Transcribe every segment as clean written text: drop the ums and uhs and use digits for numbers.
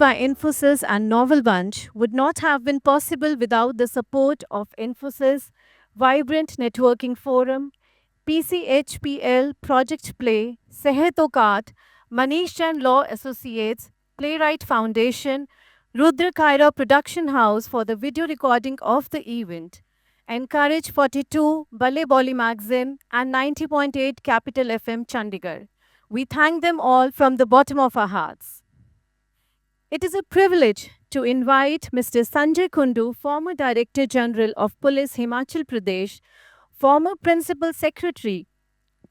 by Infosys and Novel Bunch would not have been possible without the support of Infosys, Vibrant Networking Forum, PCHPL, Project Play, Sehetokat, Manish and Law Associates, Playwright Foundation, Rudra Kaira Production House for the video recording of the event, Encourage 42, Bale Bolly Magazine, and 90.8 Capital FM Chandigarh. We thank them all from the bottom of our hearts. It is a privilege to invite Mr. Sanjay Kundu, former Director General of Police Himachal Pradesh, former Principal Secretary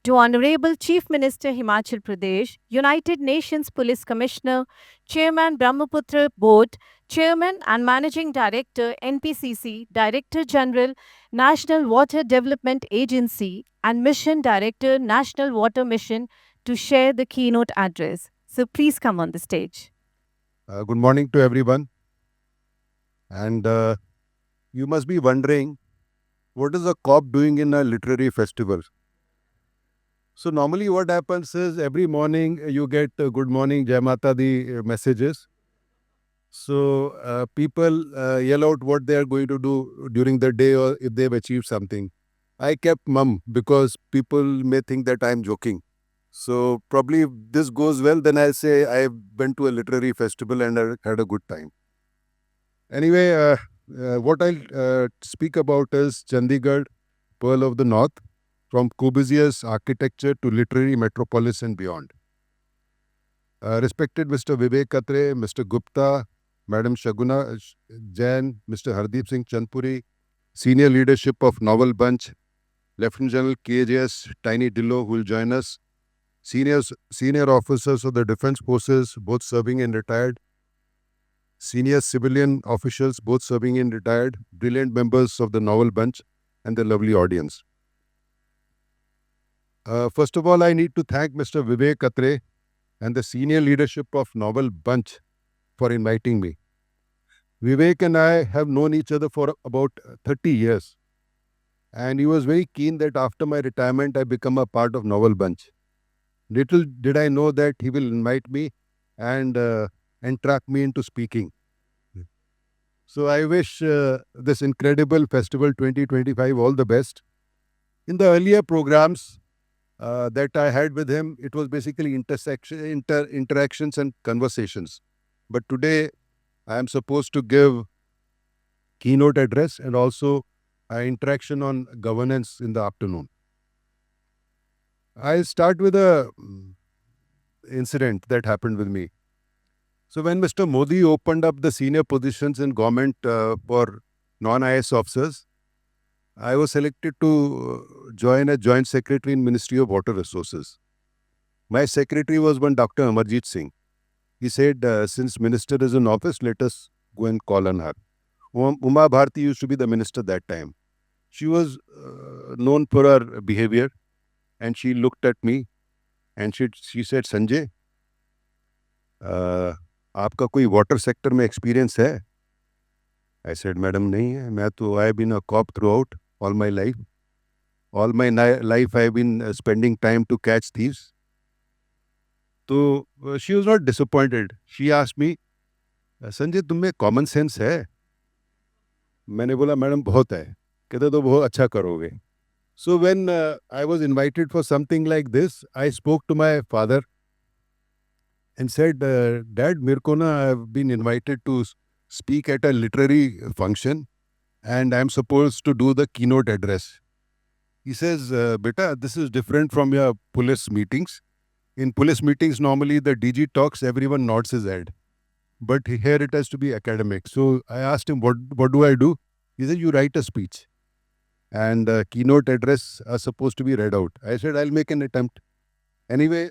to Honorable Chief Minister Himachal Pradesh, United Nations Police Commissioner, Chairman Brahmaputra Board, Chairman and Managing Director NPCC, Director General National Water Development Agency, and Mission Director National Water Mission to share the keynote address. So please come on the stage. Good morning to everyone. And you must be wondering, what is a cop doing in a literary festival? So normally what happens is every morning you get good morning, Jai Mata Di messages. So people yell out what they are going to do during the day or if they've achieved something. I kept mum because people may think that I'm joking. So probably if this goes well, then I'll say I went to a literary festival and I had a good time. Anyway, what I'll speak about is Chandigarh, Pearl of the North, from Corbusiers architecture to literary metropolis and beyond. Respected Mr. Vivek Katre, Mr. Gupta, Madam Shaguna Jain, Mr. Hardeep Singh Chandpuri, senior leadership of Novel Bunch, Lieutenant General KJS Tiny Dillo, who will join us, senior officers of the Defence Forces, both serving and retired, senior civilian officials, both serving and retired, brilliant members of the Novel Bunch, and the lovely audience. First of all, I need to thank Mr. Vivek Katre and the senior leadership of Novel Bunch for inviting me. Vivek and I have known each other for about 30 years. And he was very keen that after my retirement, I become a part of Novel Bunch. Little did I know that he will invite me and entrap me into speaking. So I wish this incredible festival 2025 all the best. In the earlier programs that I had with him, it was basically interactions and conversations. But today, I am supposed to give keynote address and also interaction on governance in the afternoon. I'll start with a incident that happened with me. So when Mr. Modi opened up the senior positions in government for non-IAS officers, I was selected to join as Joint Secretary in Ministry of Water Resources. My secretary was one Dr. Amarjit Singh. He said, since minister is in office, let us go and call on her. Uma Bharti used to be the minister that time. She was known for her behavior, and she looked at me and she said, Sanjay, आपका कोई water sector में experience है? I said, Madam, नहीं है. मैं तो I have been a cop throughout all my life. All my life I have been spending time to catch thieves. So she was not disappointed. She asked me, Sanjay तुम में common sense है? मैंने बोला madam बहुत है. कहते तो बहुत अच्छा करोगे. So when I was invited for something like this, I spoke to my father and said, Dad, मेरे को ना, I've been invited to speak at a literary function and I'm supposed to do the keynote address. He says, Beta, this is different from your police meetings. In police meetings, normally the DG talks, everyone nods his head. But here it has to be academic. So I asked him, what do I do? He said, you write a speech. And keynote address are supposed to be read out. I said, I'll make an attempt. Anyway,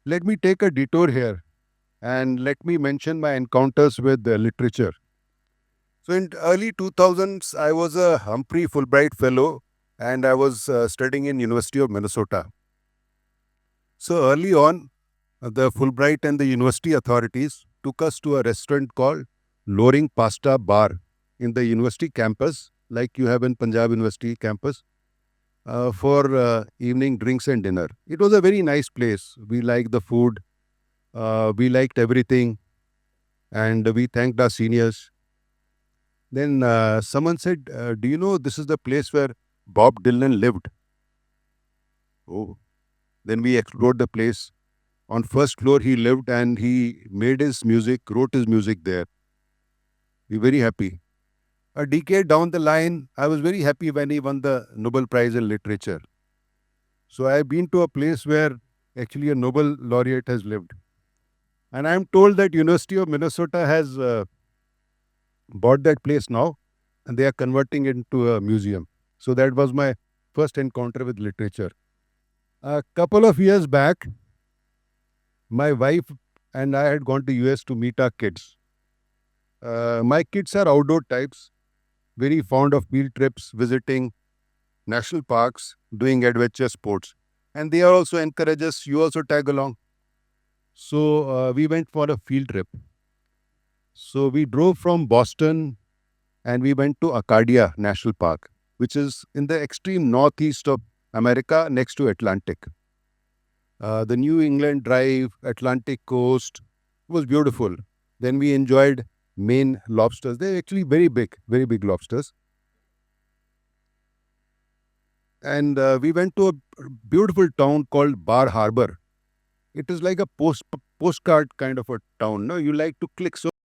let me take a detour here and let me mention my encounters with literature. So in early 2000s, I was a Humphrey Fulbright Fellow and I was studying in University of Minnesota. So early on, the Fulbright and the university authorities took us to a restaurant called Loring Pasta Bar in the university campus, like you have in Punjab University campus, for evening drinks and dinner. It was a very nice place. We liked the food. We liked everything. and we thanked our seniors. Then someone said, do you know this is the place where Bob Dylan lived? Oh, then we explored the place. On first floor he lived and he made his music, wrote his music there. We were very happy. A decade down the line, I was very happy when he won the Nobel Prize in Literature. So I've been to a place where actually a Nobel laureate has lived. And I'm told that University of Minnesota has bought that place now and they are converting it into a museum. So that was my first encounter with literature. A couple of years back, my wife and I had gone to US to meet our kids. My kids are outdoor types, very fond of field trips, visiting national parks, doing adventure sports. And they are also encourage us, you also tag along. So we went for a field trip. So we drove from Boston and we went to Acadia National Park, which is in the extreme northeast of America next to Atlantic. The New England Drive, Atlantic coast was beautiful. Then we enjoyed Maine lobsters. They're actually very big lobsters. And we went to a beautiful town called Bar Harbor. It is like a postcard kind of a town. No, you like to click so